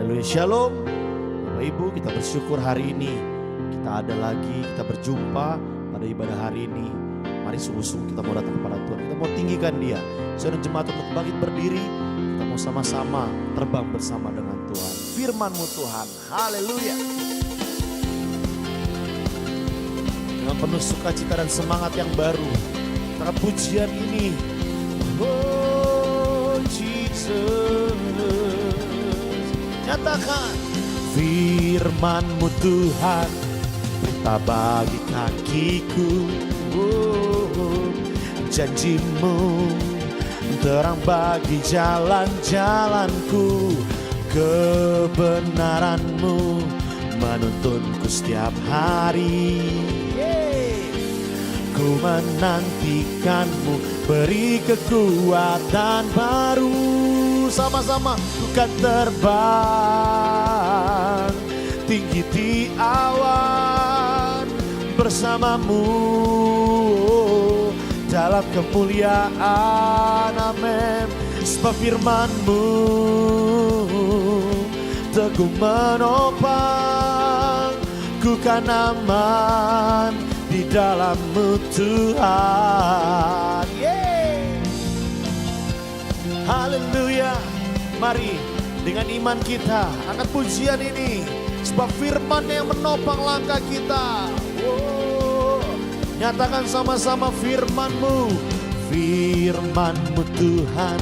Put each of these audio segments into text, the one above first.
Haleluya, shalom. Bapak Ibu, kita bersyukur hari ini kita ada lagi, kita berjumpa pada ibadah hari ini. Mari sungguh-sungguh kita mau datang kepada Tuhan, kita mau tinggikan Dia. Saudara jemaat untuk bangkit berdiri, kita mau sama-sama terbang bersama dengan Tuhan. Firman-Mu Tuhan, haleluya. Dengan penuh sukacita dan semangat yang baru, kita pujian ini. Oh Jesus, nyatakan firman-Mu Tuhan, perintah bagi kakiku. Janji-Mu terang bagi jalan-jalanku. Kebenaran-Mu menuntunku setiap hari. Ku menantikan-Mu, beri kekuatan baru. Sama-sama ku kan terbang tinggi di awan bersama-Mu dalam kemuliaan. Amin. Sebab firman-Mu teguh menopang, ku kan aman di dalam-Mu Tuhan. Haleluya. Mari dengan iman kita angkat pujian ini, sebab firman yang menopang langkah kita. Nyatakan sama-sama firman-Mu. Firman-Mu Tuhan,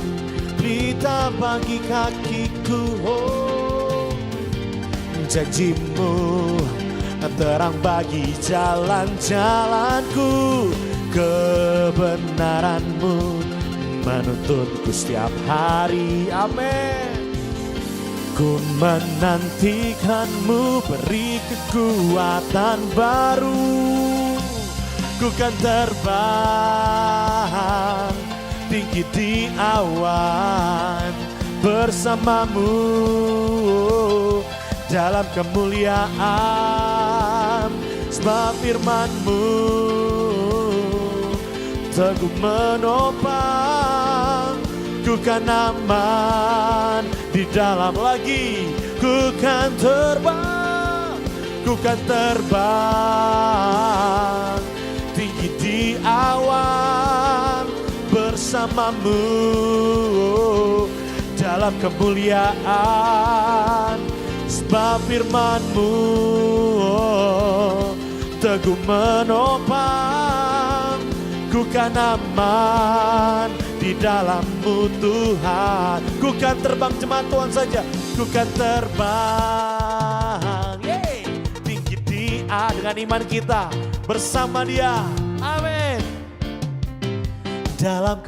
pelita bagi kakiku. Janji-Mu terang bagi jalan-jalanku. Kebenaran-Mu menuntunku setiap hari. Amin. Ku menantikan-Mu, beri kekuatan baru. Ku kan terbang tinggi di awan bersama-Mu dalam kemuliaan. Sebab firman-Mu teguh menopang, ku kan aman di dalam. Lagi ku kan terbang, ku kan terbang tinggi di awan bersama-Mu dalam kemuliaan. Sebab firman-Mu teguh menopang, ku kan aman di dalam-Mu Tuhan. Ku kan terbang, jemaat Tuhan saja. Ku kan terbang tinggi di dengan iman kita bersama Dia. Amin. Dalam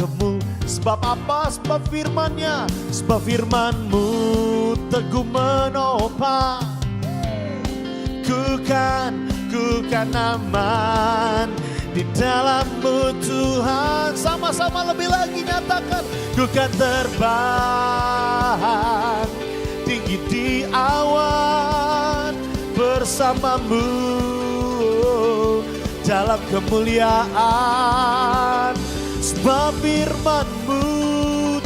sebab apa? Sebab firman-Nya. Sebab firman-Mu teguh menopang, ku kan aman di dalam-Mu Tuhan. Sama-sama lebih lagi nyatakan, ku kan terbang tinggi di awan bersama-Mu dalam kemuliaan. Sebab firman-Mu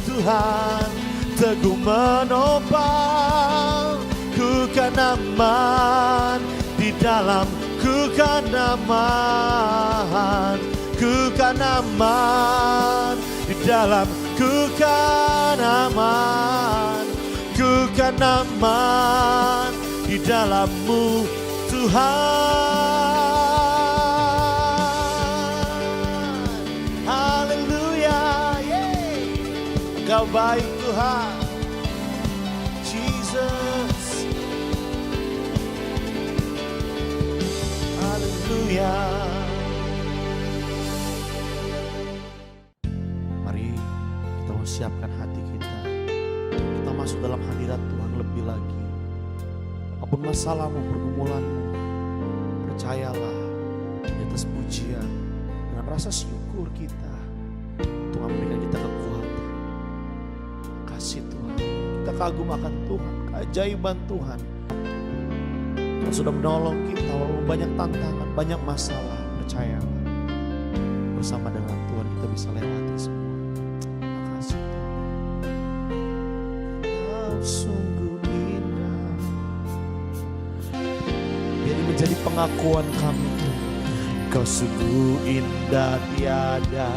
Tuhan teguh menopang, ku kan aman di dalam. Ku kan aman, ku kan aman di dalam. Ku kan aman, ku kan aman di dalam-Mu Tuhan. Haleluya. Engkau baik Tuhan, Jesus. Haleluya. Mari kita mau siapkan hati kita. Kita masuk dalam hadirat Tuhan lebih lagi. Apapun masalahmu, pergumulanmu, percayalah di atas pujian dengan rasa syukur kita, Tuhan memberikan kita kekuatan. Kasih Tuhan, kita kagum akan Tuhan, keajaiban Tuhan. Tuhan sudah menolong kita walaupun banyak tantangan, banyak masalah. Percayalah, bersama dengan Tuhan kita bisa lewati semua. Terima kasih Tuhan. Kau sungguh indah. jadi pengakuan kami. Kau sungguh indah tiada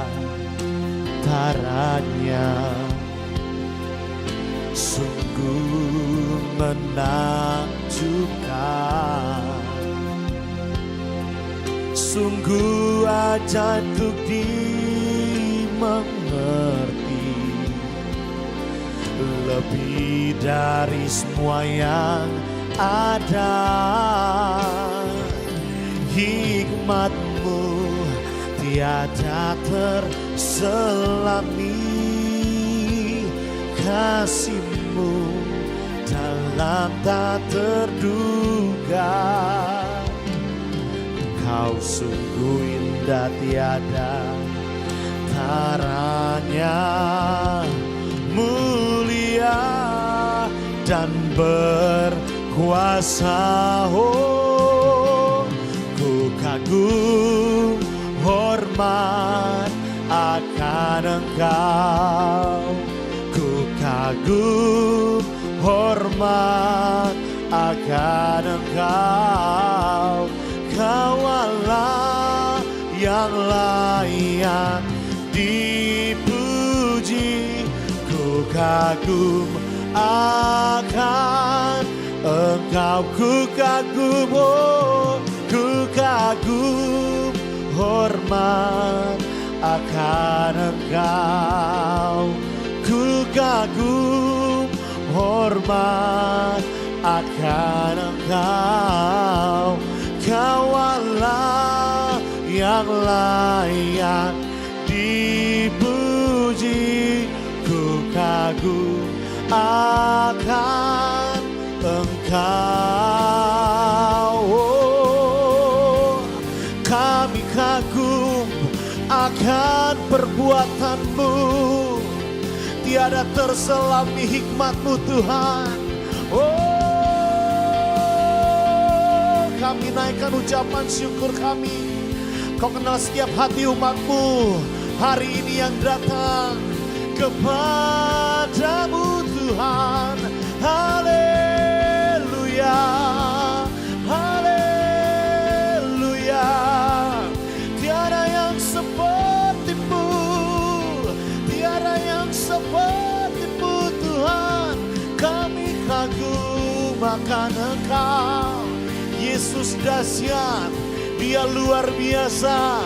taranya, sungguh menakjubkan, sungguh ajaib untuk dimengerti, lebih dari semua yang ada. Hikmatmu tiada terselami, kasihmu dalam tak terduga. Kau sungguh indah tiada taranya, mulia dan berkuasa. Oh, ku kagum hormat akan Engkau, ku kagum hormat akan Engkau. Kau Allah yang layak dipuji, ku kagum akan Engkau, ku kagum, oh, ku kagum hormat akan Engkau, ku kagum hormat akan Engkau. Kau Allah yang layak dipuji, ku kagum akan Engkau. Oh, kami kagum akan perbuatan-Mu, tiada terselami hikmat-Mu Tuhan. Oh, kami naikkan ucapan syukur kami. Kau kenal setiap hati umat-Mu hari ini yang datang kepadamu Tuhan. Haleluya, haleluya. Tiada yang seperti-Mu, tiada yang seperti-Mu Tuhan. Kami kagum akan Engkau. Yesus dahsyat, Dia luar biasa.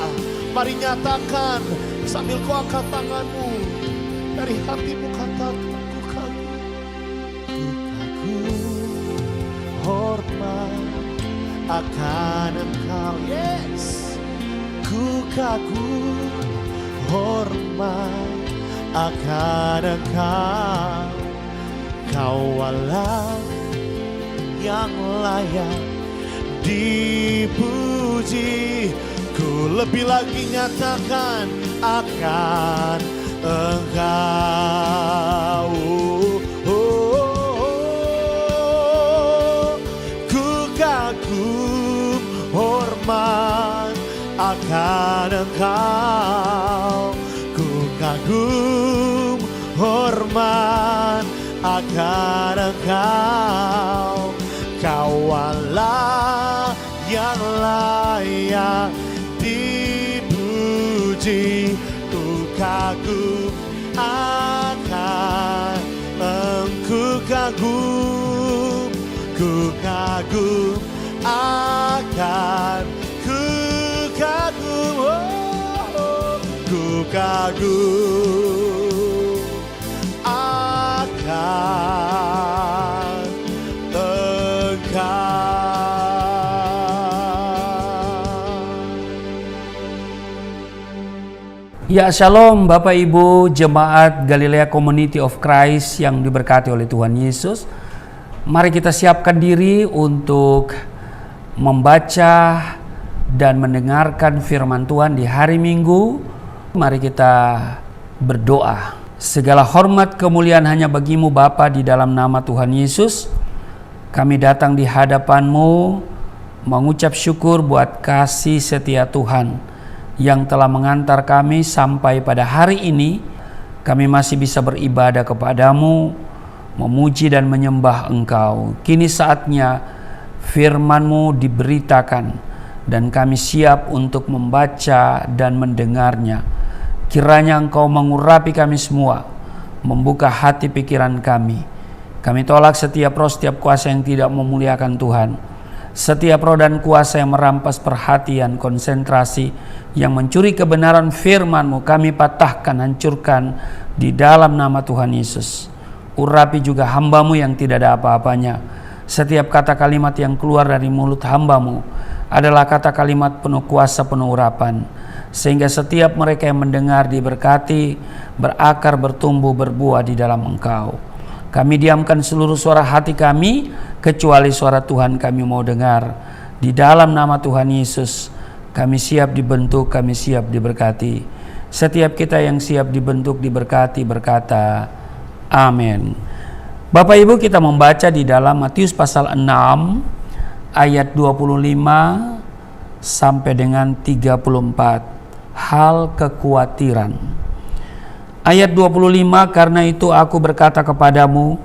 Mari nyatakan sambil kau angkat tanganmu, dari hatimu katakan, ku kagum, hormat akan Engkau. Yes, ku kagum hormat akan Engkau. Kau Allah yang layak dipuji, ku lebih lagi nyatakan akan Engkau. Oh, oh, oh. Ku kagum hormat akan Engkau, ku kagum hormat akan Engkau. Kau Allah yang layak dipuji, ku kagum akan Engkau, kagum, ku kagum akan, ku kagum, oh, ku kagum akan Engkau. Ya, Shalom Bapak Ibu Jemaat Galilea Community of Christ yang diberkati oleh Tuhan Yesus. Mari kita siapkan diri untuk membaca dan mendengarkan firman Tuhan di hari Minggu. Mari kita berdoa. Segala hormat kemuliaan hanya bagi-Mu Bapa, di dalam nama Tuhan Yesus. Kami datang di hadapan-Mu mengucap syukur buat kasih setia Tuhan yang telah mengantar kami sampai pada hari ini. Kami masih bisa beribadah kepada-Mu, memuji dan menyembah Engkau. Kini saatnya Firman-Mu diberitakan dan kami siap untuk membaca dan mendengarnya. Kiranya Engkau mengurapi kami semua, membuka hati pikiran kami. Kami tolak setiap roh, setiap kuasa yang tidak memuliakan Tuhan. Setiap roh dan kuasa yang merampas perhatian, konsentrasi, yang mencuri kebenaran firman-Mu, kami patahkan, hancurkan di dalam nama Tuhan Yesus. Urapi juga hamba-Mu yang tidak ada apa-apanya. Setiap kata kalimat yang keluar dari mulut hamba-Mu adalah kata kalimat penuh kuasa, penuh urapan, sehingga setiap mereka yang mendengar diberkati, berakar, bertumbuh, berbuah di dalam Engkau. Kami diamkan seluruh suara hati kami, kecuali suara Tuhan kami mau dengar. Di dalam nama Tuhan Yesus, kami siap dibentuk, kami siap diberkati. Setiap kita yang siap dibentuk, diberkati, berkata, amin. Bapak Ibu, kita membaca di dalam Matius pasal 6, ayat 25 sampai dengan 34. Hal kekhawatiran. Ayat 25, karena itu aku berkata kepadamu,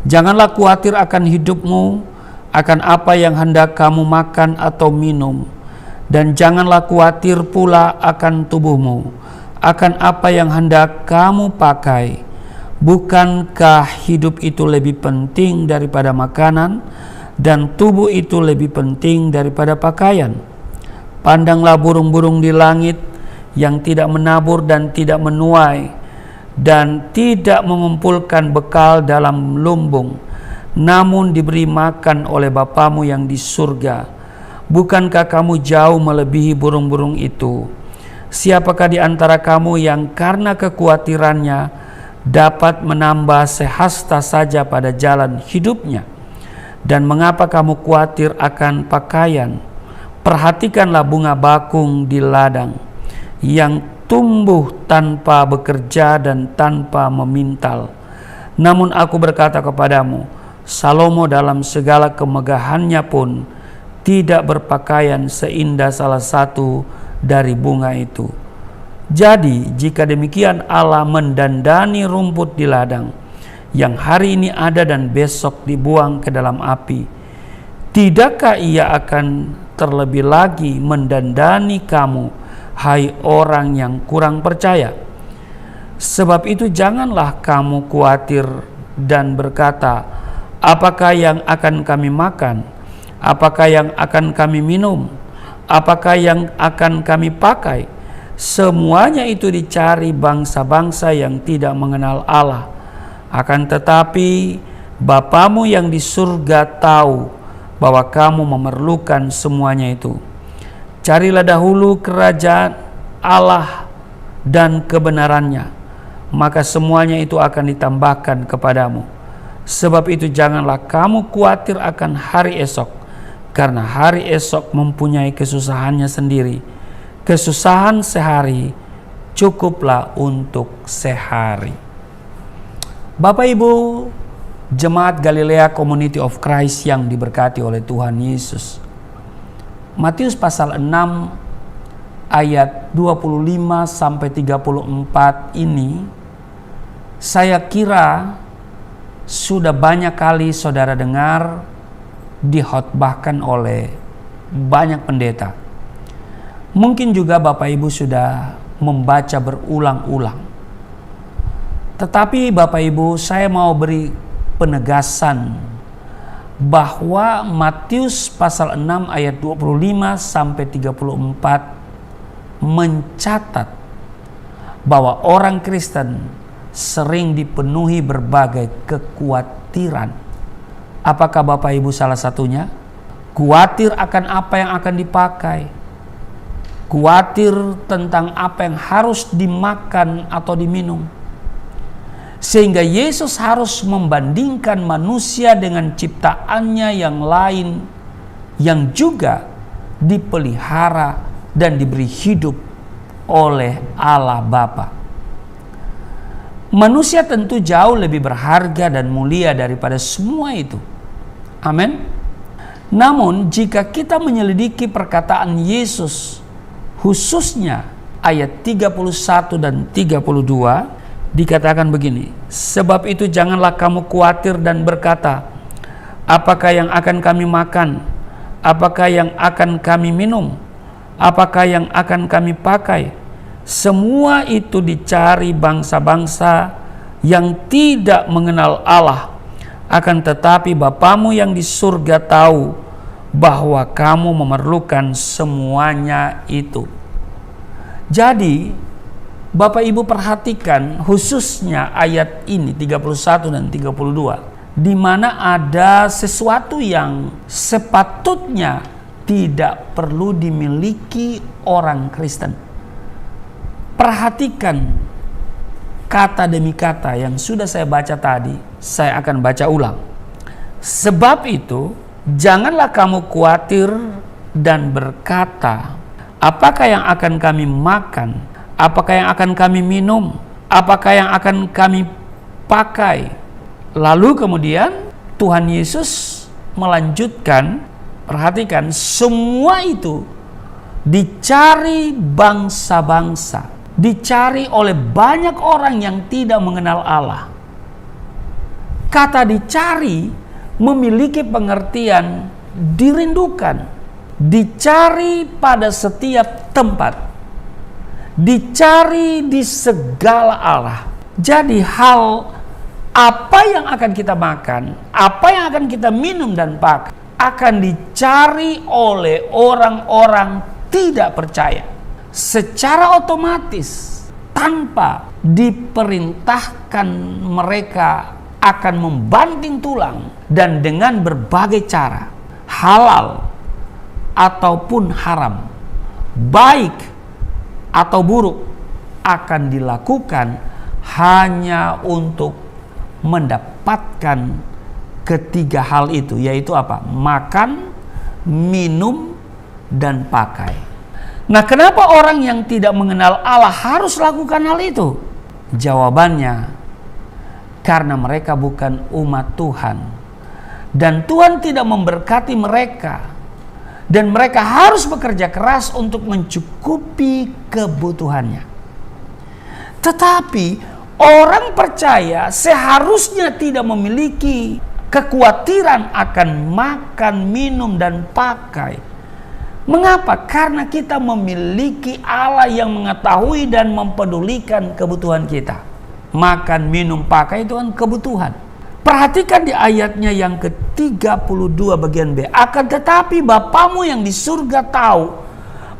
janganlah khawatir akan hidupmu, akan apa yang hendak kamu makan atau minum, dan janganlah khawatir pula akan tubuhmu, akan apa yang hendak kamu pakai. Bukankah hidup itu lebih penting daripada makanan, dan tubuh itu lebih penting daripada pakaian? Pandanglah burung-burung di langit yang tidak menabur dan tidak menuai dan tidak mengumpulkan bekal dalam lumbung, namun diberi makan oleh Bapamu yang di surga. Bukankah kamu jauh melebihi burung-burung itu? Siapakah di antara kamu yang karena kekhawatirannya dapat menambah sehasta saja pada jalan hidupnya? Dan mengapa kamu khawatir akan pakaian? Perhatikanlah bunga bakung di ladang, yang tumbuh tanpa bekerja dan tanpa memintal. Namun aku berkata kepadamu, Salomo dalam segala kemegahannya pun tidak berpakaian seindah salah satu dari bunga itu. Jadi jika demikian Allah mendandani rumput di ladang, yang hari ini ada dan besok dibuang ke dalam api, tidakkah Ia akan terlebih lagi mendandani kamu, hai orang yang kurang percaya? Sebab itu janganlah kamu khawatir dan berkata, apakah yang akan kami makan? Apakah yang akan kami minum? Apakah yang akan kami pakai? Semuanya itu dicari bangsa-bangsa yang tidak mengenal Allah. Akan tetapi Bapamu yang di surga tahu bahwa kamu memerlukan semuanya itu. Carilah dahulu kerajaan Allah dan kebenarannya, maka semuanya itu akan ditambahkan kepadamu. Sebab itu janganlah kamu khawatir akan hari esok, karena hari esok mempunyai kesusahannya sendiri. Kesusahan sehari cukuplah untuk sehari. Bapak Ibu, Jemaat Galilea Community of Christ yang diberkati oleh Tuhan Yesus, Matius pasal 6 ayat 25 sampai 34 ini saya kira sudah banyak kali saudara dengar dikhotbahkan oleh banyak pendeta. Mungkin juga Bapak Ibu sudah membaca berulang-ulang. Tetapi Bapak Ibu, saya mau beri penegasan bahwa Matius pasal 6 ayat 25 sampai 34 mencatat bahwa orang Kristen sering dipenuhi berbagai kekhawatiran. Apakah Bapak Ibu salah satunya? Khawatir akan apa yang akan dipakai, khawatir tentang apa yang harus dimakan atau diminum, sehingga Yesus harus membandingkan manusia dengan ciptaannya yang lain yang juga dipelihara dan diberi hidup oleh Allah Bapa. Manusia tentu jauh lebih berharga dan mulia daripada semua itu. Amin. Namun jika kita menyelidiki perkataan Yesus, khususnya ayat 31 dan 32, dikatakan begini, sebab itu janganlah kamu khawatir dan berkata, apakah yang akan kami makan? Apakah yang akan kami minum? Apakah yang akan kami pakai? Semua itu dicari bangsa-bangsa yang tidak mengenal Allah. Akan tetapi Bapamu yang di surga tahu bahwa kamu memerlukan semuanya itu. Jadi Bapak Ibu perhatikan khususnya ayat ini 31 dan 32, di mana ada sesuatu yang sepatutnya tidak perlu dimiliki orang Kristen. Perhatikan kata demi kata yang sudah saya baca tadi, saya akan baca ulang. Sebab itu, janganlah kamu khawatir dan berkata, apakah yang akan kami makan? Apakah yang akan kami minum? Apakah yang akan kami pakai? Lalu kemudian Tuhan Yesus melanjutkan, perhatikan, semua itu dicari bangsa-bangsa, dicari oleh banyak orang yang tidak mengenal Allah. Kata dicari memiliki pengertian dirindukan, dicari pada setiap tempat, dicari di segala arah. Jadi hal apa yang akan kita makan, apa yang akan kita minum dan pakai, akan dicari oleh orang-orang tidak percaya. Secara otomatis, tanpa diperintahkan, mereka akan membanting tulang dan dengan berbagai cara, halal ataupun haram, baik atau buruk, akan dilakukan hanya untuk mendapatkan ketiga hal itu, yaitu apa? Makan, minum, dan pakai. Nah, kenapa orang yang tidak mengenal Allah harus lakukan hal itu? Jawabannya, karena mereka bukan umat Tuhan. Dan Tuhan tidak memberkati mereka. Dan mereka harus bekerja keras untuk mencukupi kebutuhannya. Tetapi orang percaya seharusnya tidak memiliki kekhawatiran akan makan, minum, dan pakai. Mengapa? Karena kita memiliki Allah yang mengetahui dan mempedulikan kebutuhan kita. Makan, minum, pakai itu kan kebutuhan. Perhatikan di ayatnya yang ke-32 bagian B. Akan tetapi Bapamu yang di surga tahu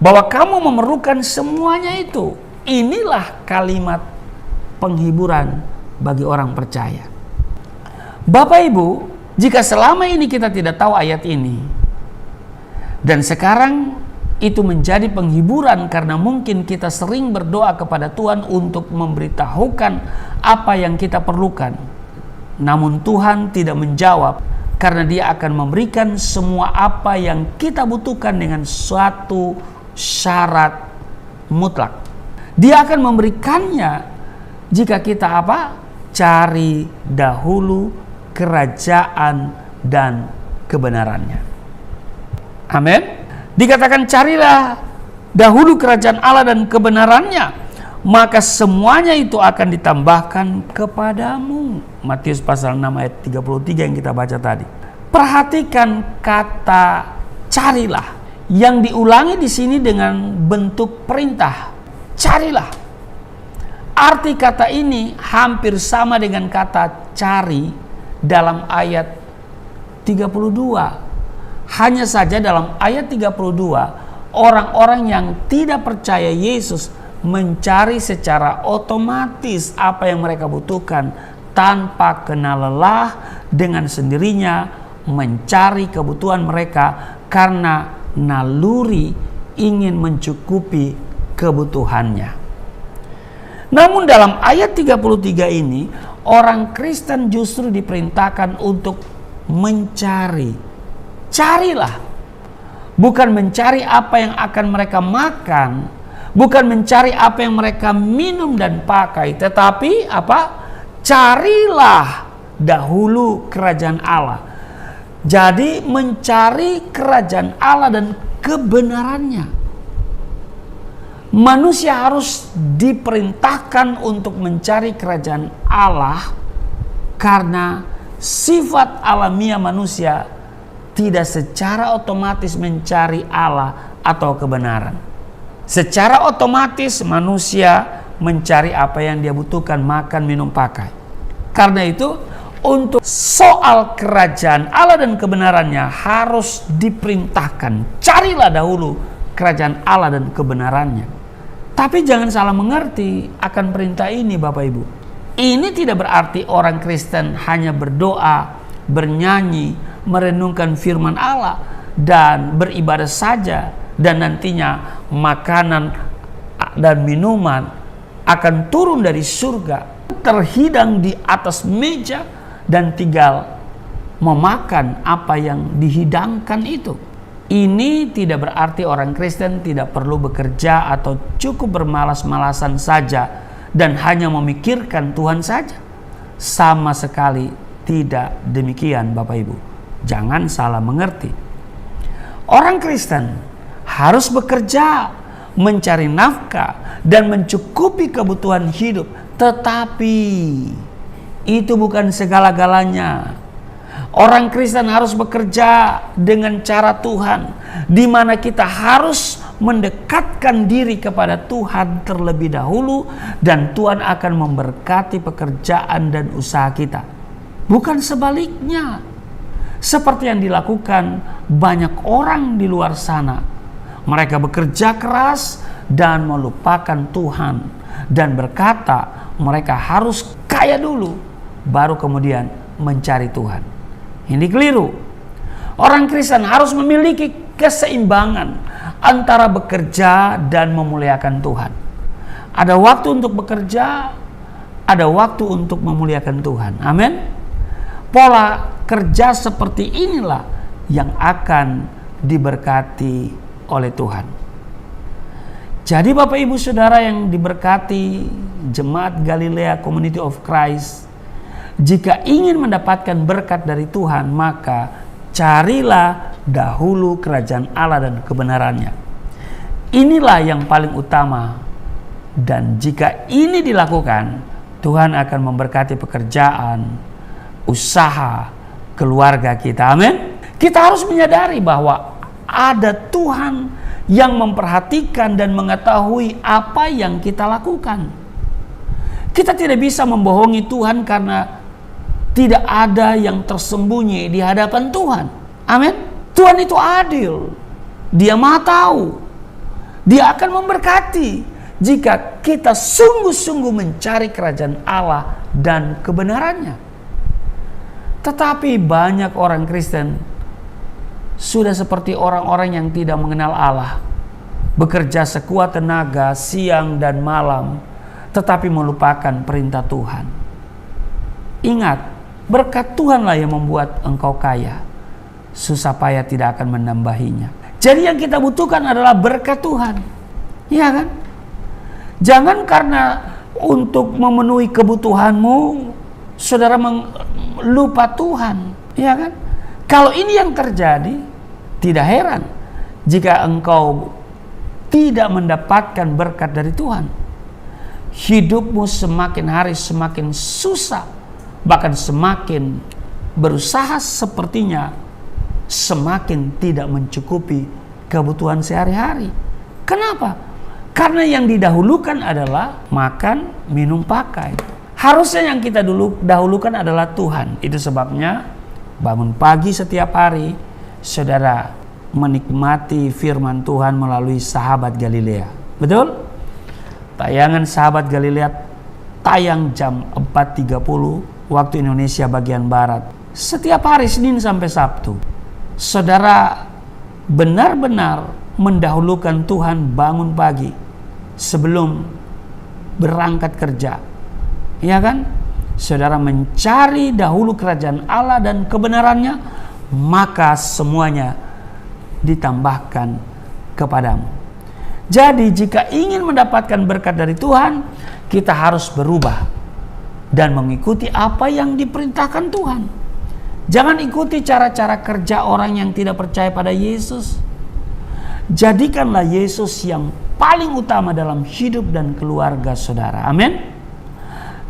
bahwa kamu memerlukan semuanya itu. Inilah kalimat penghiburan bagi orang percaya. Bapak Ibu, jika selama ini kita tidak tahu ayat ini, dan sekarang itu menjadi penghiburan karena mungkin kita sering berdoa kepada Tuhan untuk memberitahukan apa yang kita perlukan, namun Tuhan tidak menjawab karena Dia akan memberikan semua apa yang kita butuhkan dengan suatu syarat mutlak. Dia akan memberikannya jika kita apa? Cari dahulu kerajaan dan kebenarannya. Amin. Dikatakan carilah dahulu kerajaan Allah dan kebenarannya, maka semuanya itu akan ditambahkan kepadamu. Matius pasal 6 ayat 33 yang kita baca tadi. Perhatikan kata carilah yang diulangi di sini dengan bentuk perintah. Carilah. Arti kata ini hampir sama dengan kata cari dalam ayat 32. Hanya saja dalam ayat 32, orang-orang yang tidak percaya Yesus mencari secara otomatis apa yang mereka butuhkan tanpa kena lelah, dengan sendirinya mencari kebutuhan mereka karena naluri ingin mencukupi kebutuhannya. Namun dalam ayat 33 ini, orang Kristen justru diperintahkan untuk mencari. Carilah. Bukan mencari apa yang akan mereka makan, bukan mencari apa yang mereka minum dan pakai, tetapi apa? Carilah dahulu kerajaan Allah. Jadi mencari kerajaan Allah dan kebenarannya. Manusia harus diperintahkan untuk mencari kerajaan Allah karena sifat alamiah manusia tidak secara otomatis mencari Allah atau kebenaran. Secara otomatis manusia mencari apa yang dia butuhkan, makan, minum, pakai. Karena itu untuk soal kerajaan Allah dan kebenarannya harus diperintahkan. Carilah dahulu kerajaan Allah dan kebenarannya. Tapi jangan salah mengerti akan perintah ini Bapak Ibu. Ini tidak berarti orang Kristen hanya berdoa, bernyanyi, merenungkan firman Allah, dan beribadah saja, dan nantinya makanan dan minuman akan turun dari surga, terhidang di atas meja, dan tinggal memakan apa yang dihidangkan itu. Ini tidak berarti orang Kristen tidak perlu bekerja atau cukup bermalas-malasan saja dan hanya memikirkan Tuhan saja. Sama sekali tidak demikian Bapak Ibu. Jangan salah mengerti. Orang Kristen harus bekerja, mencari nafkah, dan mencukupi kebutuhan hidup. Tetapi itu bukan segala-galanya. Orang Kristen harus bekerja dengan cara Tuhan, di mana kita harus mendekatkan diri kepada Tuhan terlebih dahulu, dan Tuhan akan memberkati pekerjaan dan usaha kita. Bukan sebaliknya, seperti yang dilakukan banyak orang di luar sana. Mereka bekerja keras dan melupakan Tuhan, dan berkata mereka harus kaya dulu, baru kemudian mencari Tuhan. Ini keliru. Orang Kristen harus memiliki keseimbangan antara bekerja dan memuliakan Tuhan. Ada waktu untuk bekerja, ada waktu untuk memuliakan Tuhan. Amin. Pola kerja seperti inilah yang akan diberkati oleh Tuhan. Jadi Bapak Ibu Saudara yang diberkati Jemaat Galilea Community of Christ, jika ingin mendapatkan berkat dari Tuhan, maka carilah dahulu kerajaan Allah dan kebenarannya. Inilah yang paling utama. Dan jika ini dilakukan, Tuhan akan memberkati pekerjaan, usaha, keluarga kita. Amin. Kita harus menyadari bahwa ada Tuhan yang memperhatikan dan mengetahui apa yang kita lakukan. Kita tidak bisa membohongi Tuhan karena tidak ada yang tersembunyi di hadapan Tuhan. Amin. Tuhan itu adil. Dia Maha Tahu. Dia akan memberkati jika kita sungguh-sungguh mencari kerajaan Allah dan kebenarannya. Tetapi banyak orang Kristen sudah seperti orang-orang yang tidak mengenal Allah, bekerja sekuat tenaga siang dan malam, tetapi melupakan perintah Tuhan. Ingat, berkat Tuhanlah yang membuat engkau kaya. Susah payah tidak akan menambahinya. Jadi yang kita butuhkan adalah berkat Tuhan. Iya kan? Jangan karena untuk memenuhi kebutuhanmu, saudara lupa Tuhan. Iya kan? Kalau ini yang terjadi, tidak heran jika engkau tidak mendapatkan berkat dari Tuhan. Hidupmu semakin hari semakin susah, bahkan semakin berusaha sepertinya semakin tidak mencukupi kebutuhan sehari-hari. Kenapa? Karena yang didahulukan adalah makan, minum, pakai. Harusnya yang kita dahulukan adalah Tuhan. Itu sebabnya bangun pagi setiap hari, saudara menikmati firman Tuhan melalui Sahabat Galilea. Betul? Tayangan Sahabat Galilea tayang jam 4.30 waktu Indonesia bagian Barat. Setiap hari Senin sampai Sabtu. Saudara benar-benar mendahulukan Tuhan bangun pagi sebelum berangkat kerja. Ya kan? Saudara mencari dahulu kerajaan Allah dan kebenarannya, maka semuanya ditambahkan kepadamu. Jadi jika ingin mendapatkan berkat dari Tuhan, kita harus berubah dan mengikuti apa yang diperintahkan Tuhan. Jangan ikuti cara-cara kerja orang yang tidak percaya pada Yesus. Jadikanlah Yesus yang paling utama dalam hidup dan keluarga saudara. Amin.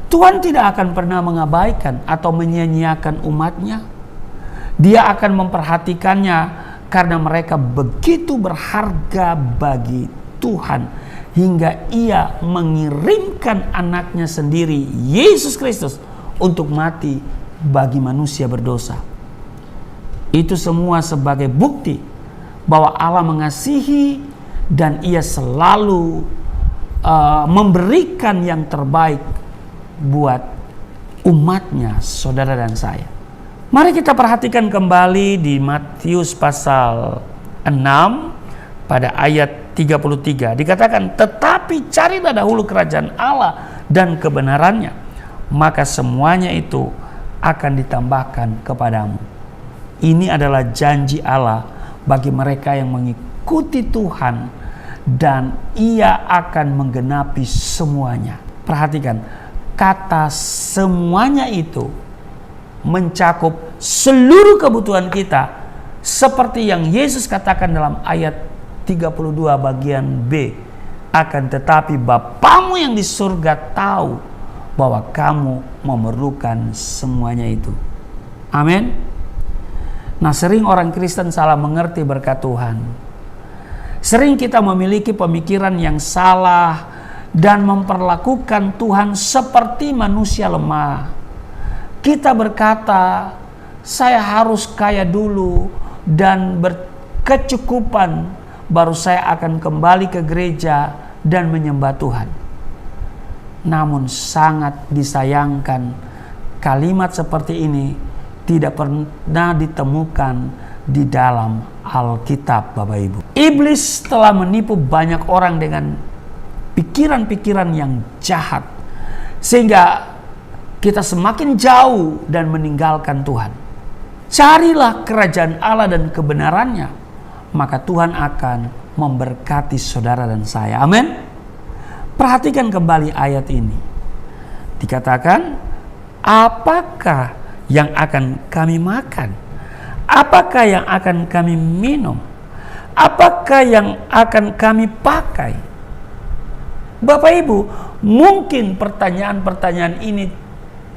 Tuhan tidak akan pernah mengabaikan atau menyia-nyiakan umatnya. Dia akan memperhatikannya karena mereka begitu berharga bagi Tuhan hingga Ia mengirimkan anaknya sendiri, Yesus Kristus, untuk mati bagi manusia berdosa. Itu semua sebagai bukti bahwa Allah mengasihi dan Ia selalu memberikan yang terbaik buat umatnya, saudara dan saya. Mari kita perhatikan kembali di Matius pasal 6 pada ayat 33. Dikatakan, tetapi carilah dahulu kerajaan Allah dan kebenarannya, maka semuanya itu akan ditambahkan kepadamu. Ini adalah janji Allah bagi mereka yang mengikuti Tuhan, dan Ia akan menggenapi semuanya. Perhatikan, kata semuanya itu mencakup seluruh kebutuhan kita, seperti yang Yesus katakan dalam ayat 32 bagian B. Akan tetapi Bapamu yang di surga tahu bahwa kamu memerlukan semuanya itu. Amin. Nah, sering orang Kristen salah mengerti berkat Tuhan. Sering kita memiliki pemikiran yang salah dan memperlakukan Tuhan seperti manusia lemah. Kita berkata, saya harus kaya dulu dan berkecukupan, baru saya akan kembali ke gereja dan menyembah Tuhan. Namun sangat disayangkan, kalimat seperti ini tidak pernah ditemukan di dalam Alkitab, Bapak Ibu. Iblis telah menipu banyak orang dengan pikiran-pikiran yang jahat, sehingga kita semakin jauh dan meninggalkan Tuhan. Carilah kerajaan Allah dan kebenarannya, maka Tuhan akan memberkati saudara dan saya. Amin. Perhatikan kembali ayat ini. Dikatakan, apakah yang akan kami makan? Apakah yang akan kami minum? Apakah yang akan kami pakai? Bapak Ibu, mungkin pertanyaan-pertanyaan ini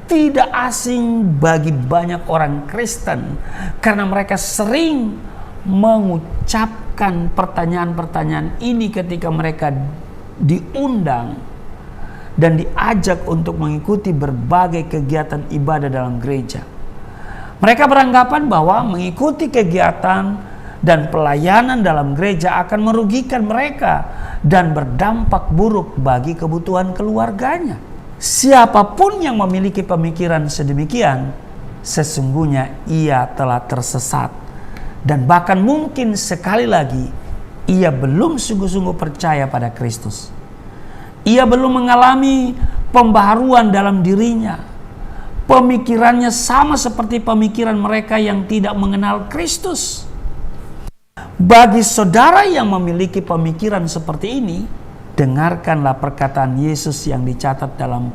tidak asing bagi banyak orang Kristen, karena mereka sering mengucapkan pertanyaan-pertanyaan ini ketika mereka diundang dan diajak untuk mengikuti berbagai kegiatan ibadah dalam gereja. Mereka beranggapan bahwa mengikuti kegiatan dan pelayanan dalam gereja akan merugikan mereka dan berdampak buruk bagi kebutuhan keluarganya. Siapapun yang memiliki pemikiran sedemikian, sesungguhnya ia telah tersesat. Dan bahkan mungkin sekali lagi, ia belum sungguh-sungguh percaya pada Kristus. Ia belum mengalami pembaharuan dalam dirinya. Pemikirannya sama seperti pemikiran mereka yang tidak mengenal Kristus. Bagi saudara yang memiliki pemikiran seperti ini, dengarkanlah perkataan Yesus yang dicatat dalam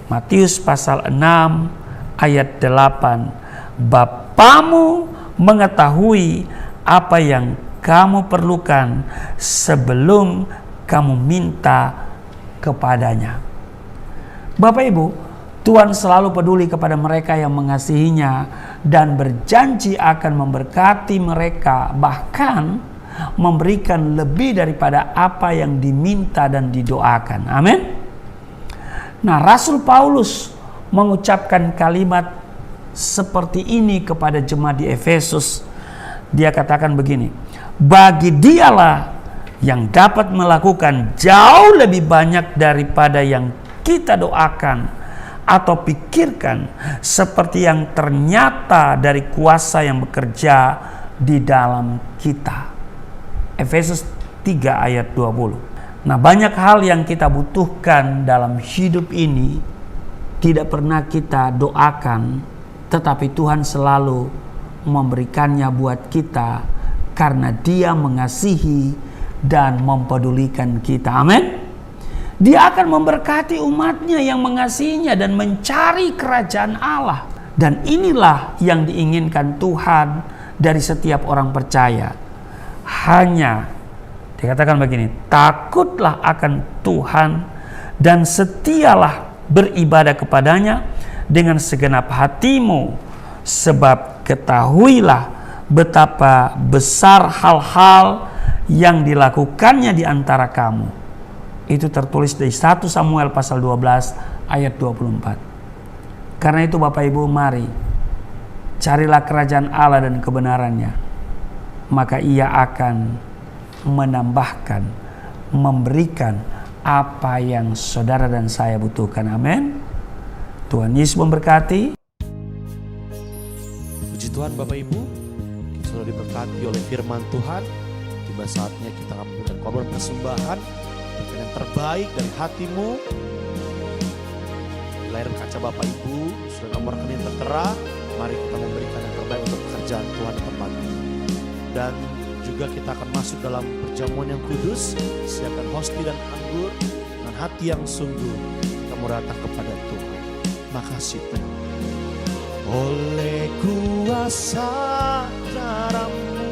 Matius pasal 6 ayat 8. Bapamu mengetahui apa yang kamu perlukan sebelum kamu minta kepadanya. Bapak Ibu, Tuhan selalu peduli kepada mereka yang mengasihinya dan berjanji akan memberkati mereka, bahkan memberikan lebih daripada apa yang diminta dan didoakan. Amin. Nah, Rasul Paulus mengucapkan kalimat seperti ini kepada jemaat di Efesus. Dia katakan begini, bagi Dialah yang dapat melakukan jauh lebih banyak daripada yang kita doakan atau pikirkan, seperti yang ternyata dari kuasa yang bekerja di dalam kita. Efesus 3 ayat 20. Nah, banyak hal yang kita butuhkan dalam hidup ini tidak pernah kita doakan, tetapi Tuhan selalu memberikannya buat kita karena Dia mengasihi dan mempedulikan kita. Amin. Dia akan memberkati umatnya yang mengasihinya dan mencari kerajaan Allah. Dan inilah yang diinginkan Tuhan dari setiap orang percaya. Hanya dikatakan begini, takutlah akan Tuhan dan setialah beribadah kepadanya dengan segenap hatimu, sebab ketahuilah betapa besar hal-hal yang dilakukannya di antara kamu. Itu tertulis di 1 Samuel pasal 12 ayat 24. Karena itu Bapak Ibu, mari carilah kerajaan Allah dan kebenarannya, maka Ia akan menambahkan, memberikan apa yang saudara dan saya butuhkan. Amin. Tuhan Yesus memberkati. Puji Tuhan Bapak Ibu, kita sudah diberkati oleh firman Tuhan. Tiba saatnya kita akan memberikan korban persembahan, berikan yang terbaik dari hatimu. Di layar kaca Bapak Ibu sudah nomor rekening tertera. Mari kita memberikan yang terbaik untuk pekerjaan Tuhan di tempat ini. Dan juga kita akan masuk dalam perjamuan yang kudus. Siapkan hosti dan anggur dengan hati yang sungguh. Kamu datang kepada Tuhan. Makasih Tuhan. Oleh kuasa darah-Mu,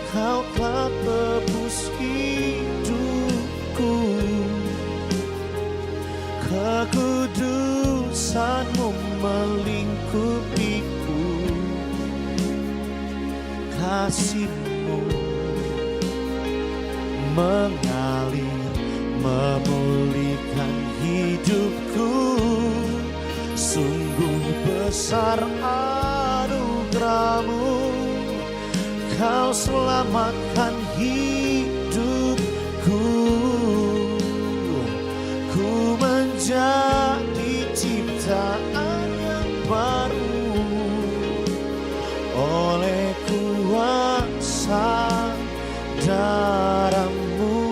Kau telah tebus hidupku. Kekudusan-Mu melingkupiku. Kasih-Mu mengalir, memulihkan hidupku. Sungguh besar anugerah-Mu, Kau selamatkan hidupku. Ku menjadi ciptaan yang baru oleh kuasa darah-Mu,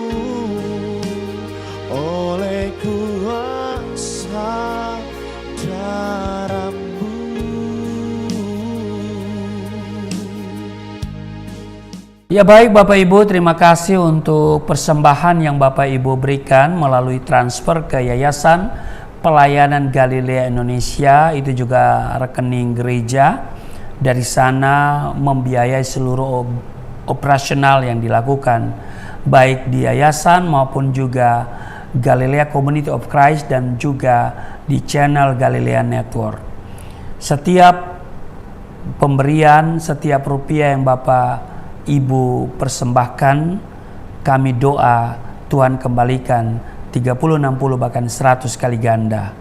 oleh kuasa darah-Mu. Ya baik Bapak Ibu, terima kasih untuk persembahan yang Bapak Ibu berikan melalui transfer ke Yayasan Pelayanan Galilea Indonesia. Itu juga rekening gereja. Dari sana membiayai seluruh operasional yang dilakukan, baik di yayasan maupun juga Galilea Community of Christ dan juga di channel Galilea Network. Setiap pemberian, setiap rupiah yang Bapak Ibu persembahkan, kami doa Tuhan kembalikan 30, 60 bahkan 100 kali ganda.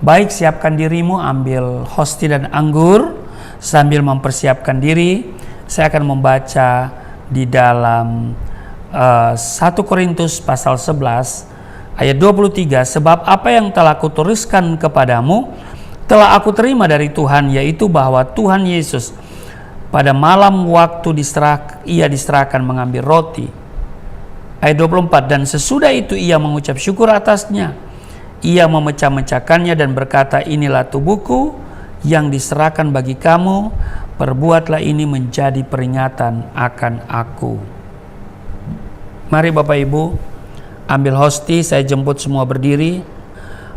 Baik, siapkan dirimu, ambil hosti dan anggur. Sambil mempersiapkan diri, saya akan membaca di dalam 1 Korintus pasal 11 ayat 23. Sebab apa yang telah kutuliskan kepadamu telah aku terima dari Tuhan, yaitu bahwa Tuhan Yesus pada malam waktu ia diserahkan mengambil roti. Ayat 24, dan sesudah itu ia mengucap syukur atasnya. Ia memecah-mecahkannya dan berkata, inilah tubuhku yang diserahkan bagi kamu, perbuatlah ini menjadi peringatan akan aku. Mari Bapak Ibu, ambil hosti, saya jemput semua berdiri.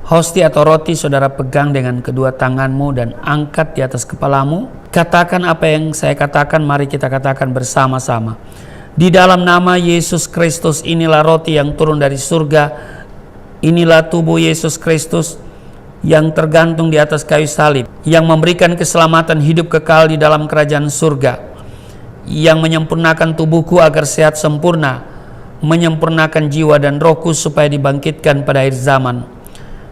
Hosti atau roti saudara pegang dengan kedua tanganmu dan angkat di atas kepalamu. Katakan apa yang saya katakan, mari kita katakan bersama-sama. Di dalam nama Yesus Kristus, inilah roti yang turun dari surga. Inilah tubuh Yesus Kristus yang tergantung di atas kayu salib, yang memberikan keselamatan hidup kekal di dalam kerajaan surga, yang menyempurnakan tubuhku agar sehat sempurna, menyempurnakan jiwa dan rohku supaya dibangkitkan pada akhir zaman.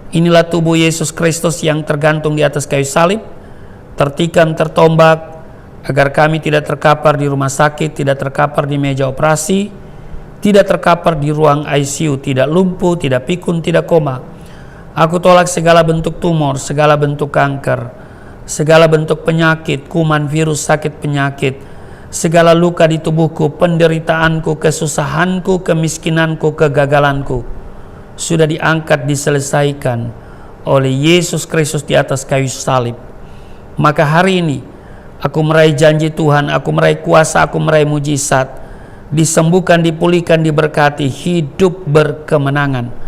Inilah tubuh Yesus Kristus yang tergantung di atas kayu salib, tertikam, tertombak, agar kami tidak terkapar di rumah sakit, tidak terkapar di meja operasi, tidak terkapar di ruang ICU, tidak lumpuh, tidak pikun, tidak koma. Aku tolak segala bentuk tumor, segala bentuk kanker, segala bentuk penyakit, kuman, virus, sakit penyakit, segala luka di tubuhku, penderitaanku, kesusahanku, kemiskinanku, kegagalanku, sudah diangkat, diselesaikan oleh Yesus Kristus di atas kayu salib. Maka hari ini aku meraih janji Tuhan, aku meraih kuasa, aku meraih mujizat, disembuhkan, dipulihkan, diberkati, hidup berkemenangan.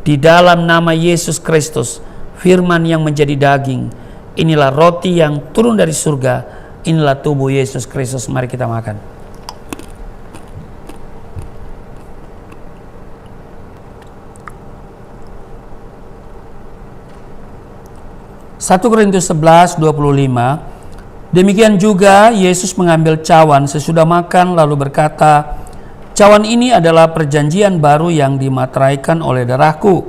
Di dalam nama Yesus Kristus, firman yang menjadi daging, inilah roti yang turun dari surga, inilah tubuh Yesus Kristus. Mari kita makan. Satu Korintus 11:25, Demikian juga Yesus mengambil cawan sesudah makan lalu berkata, "Cawan ini adalah perjanjian baru yang dimateraikan oleh darahku.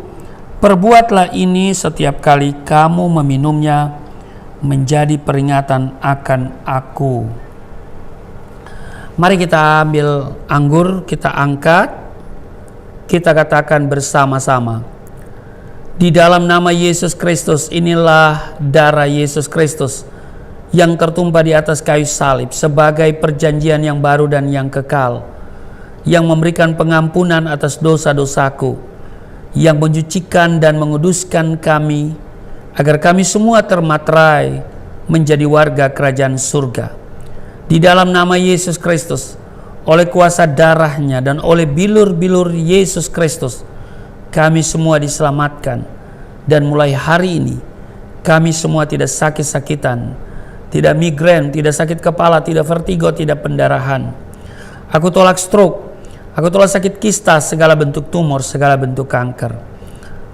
Perbuatlah ini setiap kali kamu meminumnya menjadi peringatan akan aku." Mari kita ambil anggur, kita angkat, kita katakan bersama-sama, "Di dalam nama Yesus Kristus, inilah darah Yesus Kristus yang tertumpah di atas kayu salib sebagai perjanjian yang baru dan yang kekal, yang memberikan pengampunan atas dosa-dosaku, yang menyucikan dan menguduskan kami, agar kami semua termaterai menjadi warga kerajaan surga. Di dalam nama Yesus Kristus, oleh kuasa darahnya dan oleh bilur-bilur Yesus Kristus, kami semua diselamatkan. Dan mulai hari ini, kami semua tidak sakit-sakitan, tidak migrain, tidak sakit kepala, tidak vertigo, tidak pendarahan. Aku tolak stroke, aku tolak sakit kista, segala bentuk tumor, segala bentuk kanker.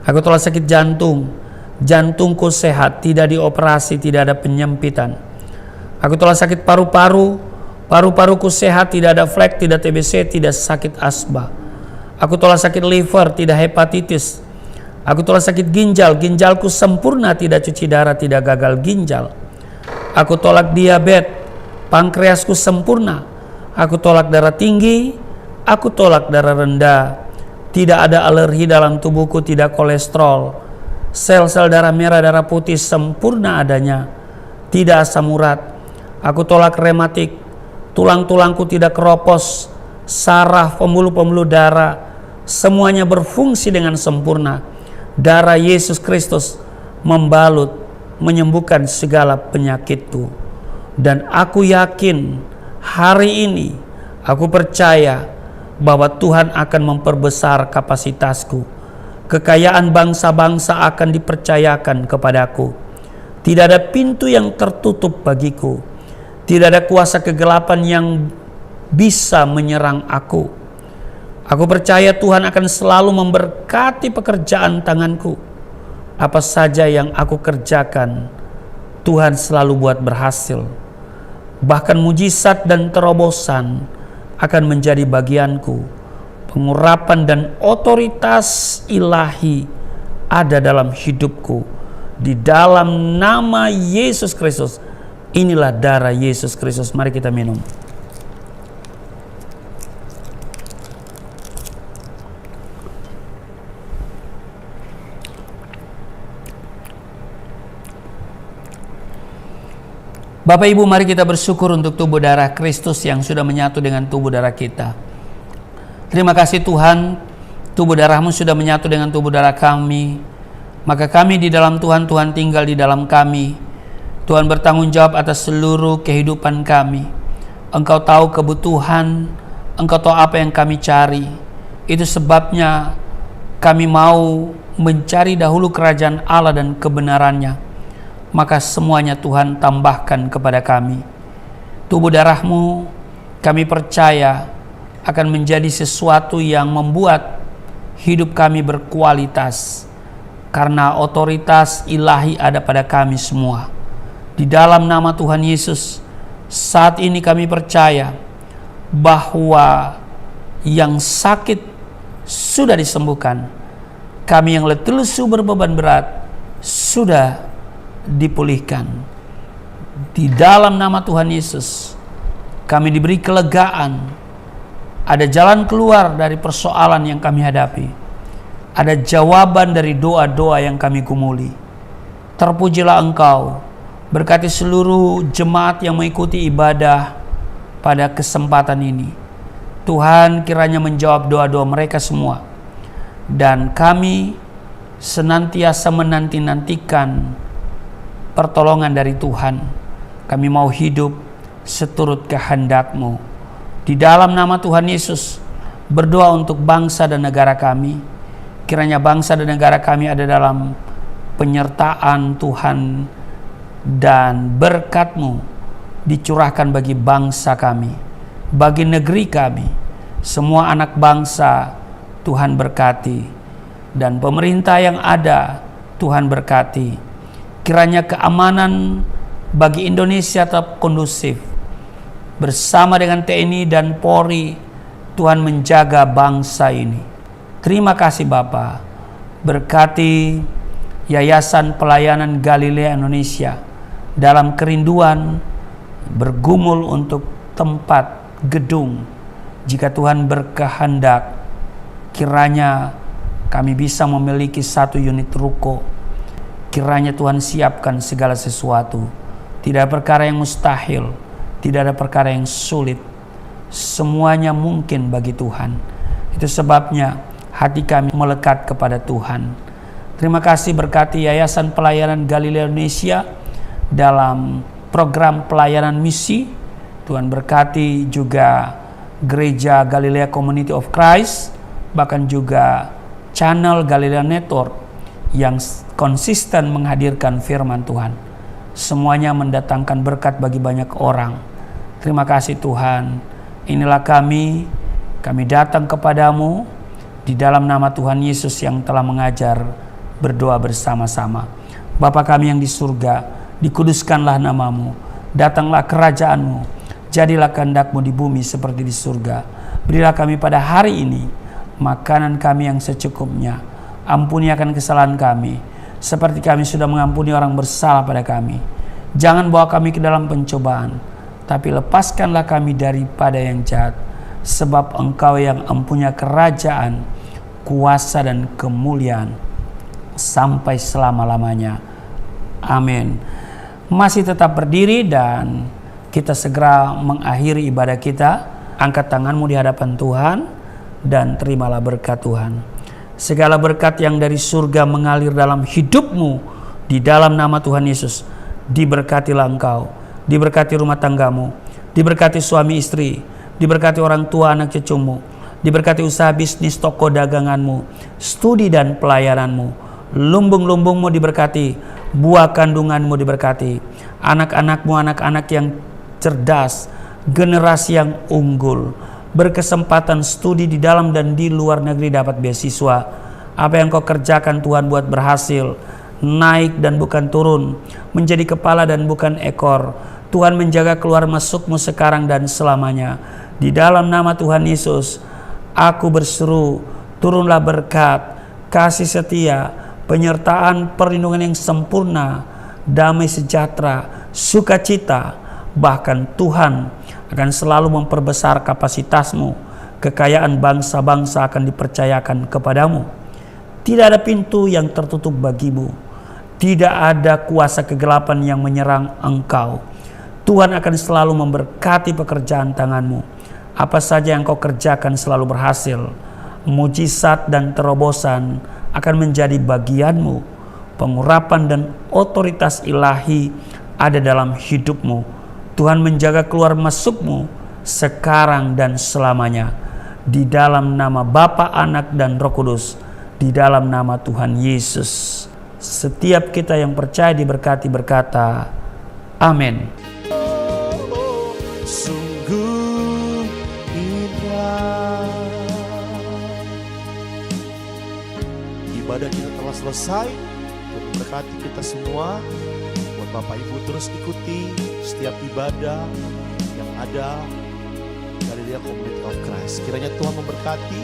Aku tolak sakit jantung, jantungku sehat, tidak dioperasi, tidak ada penyempitan. Aku tolak sakit paru-paru, paru-paruku sehat, tidak ada flek, tidak TBC, tidak sakit asma. Aku tolak sakit liver, tidak hepatitis. Aku tolak sakit ginjal, ginjalku sempurna, tidak cuci darah, tidak gagal ginjal. Aku tolak diabetes, pankreasku sempurna. Aku tolak darah tinggi, aku tolak darah rendah. Tidak ada alergi dalam tubuhku, tidak kolesterol. Sel-sel darah merah, darah putih sempurna adanya. Tidak asam urat. Aku tolak rematik, tulang-tulangku tidak keropos, saraf, pembuluh-pembuluh darah, semuanya berfungsi dengan sempurna. Darah Yesus Kristus membalut, menyembuhkan segala penyakitku. Dan aku yakin hari ini, aku percaya bahwa Tuhan akan memperbesar kapasitasku. Kekayaan bangsa-bangsa akan dipercayakan kepadaku. Tidak ada pintu yang tertutup bagiku. Tidak ada kuasa kegelapan yang bisa menyerang aku. Aku percaya Tuhan akan selalu memberkati pekerjaan tanganku. Apa saja yang aku kerjakan, Tuhan selalu buat berhasil. Bahkan mujizat dan terobosan akan menjadi bagianku. Pengurapan dan otoritas ilahi ada dalam hidupku. Di dalam nama Yesus Kristus, inilah darah Yesus Kristus. Mari kita minum. Bapak Ibu, mari kita bersyukur untuk tubuh darah Kristus yang sudah menyatu dengan tubuh darah kita. Terima kasih Tuhan, tubuh darah-Mu sudah menyatu dengan tubuh darah kami. Maka kami di dalam Tuhan, Tuhan tinggal di dalam kami. Tuhan bertanggung jawab atas seluruh kehidupan kami. Engkau tahu kebutuhan, Engkau tahu apa yang kami cari. Itu sebabnya kami mau mencari dahulu kerajaan Allah dan kebenarannya. Maka semuanya Tuhan tambahkan kepada kami. Tubuh darah-Mu kami percaya akan menjadi sesuatu yang membuat hidup kami berkualitas. Karena otoritas ilahi ada pada kami semua. Di dalam nama Tuhan Yesus, saat ini kami percaya bahwa yang sakit sudah disembuhkan. Kami yang letih lesu berbeban berat sudah dipulihkan. Di dalam nama Tuhan Yesus, kami diberi kelegaan. Ada jalan keluar dari persoalan yang kami hadapi. Ada jawaban dari doa-doa yang kami gumuli. Terpujilah Engkau, berkati seluruh jemaat yang mengikuti ibadah pada kesempatan ini. Tuhan kiranya menjawab doa-doa mereka semua. Dan kami senantiasa menanti-nantikan pertolongan dari Tuhan. Kami mau hidup seturut kehendak-Mu. Di dalam nama Tuhan Yesus, berdoa untuk bangsa dan negara kami. Kiranya bangsa dan negara kami ada dalam penyertaan Tuhan dan berkat-Mu dicurahkan bagi bangsa kami, bagi negeri kami. Semua anak bangsa Tuhan berkati, dan pemerintah yang ada Tuhan berkati. Kiranya keamanan bagi Indonesia tetap kondusif. Bersama dengan TNI dan Polri, Tuhan menjaga bangsa ini. Terima kasih Bapa. Berkati Yayasan Pelayanan Galilea Indonesia dalam kerinduan bergumul untuk tempat gedung. Jika Tuhan berkehendak, kiranya kami bisa memiliki 1 unit ruko. Kiranya Tuhan siapkan segala sesuatu. Tidak ada perkara yang mustahil, tidak ada perkara yang sulit. Semuanya mungkin bagi Tuhan. Itu sebabnya hati kami melekat kepada Tuhan. Terima kasih berkati Yayasan Pelayanan Galilea Indonesia dalam program pelayanan misi. Tuhan berkati juga Gereja Galilea Community of Christ, bahkan juga channel Galilea Network yang konsisten menghadirkan firman Tuhan. Semuanya mendatangkan berkat bagi banyak orang. Terima kasih Tuhan. Inilah kami datang kepadamu di dalam nama Tuhan Yesus yang telah mengajar berdoa bersama-sama. Bapa kami yang di surga, dikuduskanlah namamu, datanglah kerajaanmu, jadilah kehendak-Mu di bumi seperti di surga. Berilah kami pada hari ini makanan kami yang secukupnya. Ampuni akan kesalahan kami, seperti kami sudah mengampuni orang bersalah pada kami. Jangan bawa kami ke dalam pencobaan, tapi lepaskanlah kami daripada yang jahat. Sebab Engkau yang mempunyai kerajaan, kuasa dan kemuliaan sampai selama-lamanya. Amin. Masih tetap berdiri dan kita segera mengakhiri ibadah kita. Angkat tanganmu di hadapan Tuhan dan terimalah berkat Tuhan. Segala berkat yang dari surga mengalir dalam hidupmu di dalam nama Tuhan Yesus. Diberkatilah engkau, diberkati rumah tanggamu, diberkati suami istri, diberkati orang tua anak cucumu, diberkati usaha bisnis toko daganganmu, studi dan pelayananmu, lumbung-lumbungmu diberkati, buah kandunganmu diberkati, anak-anakmu anak-anak yang cerdas, generasi yang unggul, berkesempatan studi di dalam dan di luar negeri dapat beasiswa. Apa yang kau kerjakan Tuhan buat berhasil, naik dan bukan turun, menjadi kepala dan bukan ekor. Tuhan menjaga keluar masukmu sekarang dan selamanya. Di dalam nama Tuhan Yesus, aku berseru, turunlah berkat, kasih setia, penyertaan perlindungan yang sempurna, damai sejahtera, sukacita. Bahkan Tuhan akan selalu memperbesar kapasitasmu. Kekayaan bangsa-bangsa akan dipercayakan kepadamu. Tidak ada pintu yang tertutup bagimu. Tidak ada kuasa kegelapan yang menyerang engkau. Tuhan akan selalu memberkati pekerjaan tanganmu. Apa saja yang kau kerjakan selalu berhasil. Mujizat dan terobosan akan menjadi bagianmu. Pengurapan dan otoritas ilahi ada dalam hidupmu. Tuhan menjaga keluar masukmu sekarang dan selamanya. Di dalam nama Bapa, Anak, dan Roh Kudus. Di dalam nama Tuhan Yesus. Setiap kita yang percaya diberkati berkata, amin. Sungguh indah. Ibadah kita telah selesai. Tuhan memberkati kita semua. Buat Bapak Ibu terus ikuti setiap ibadah yang ada Galilea Community of Christ. Kiranya Tuhan memberkati.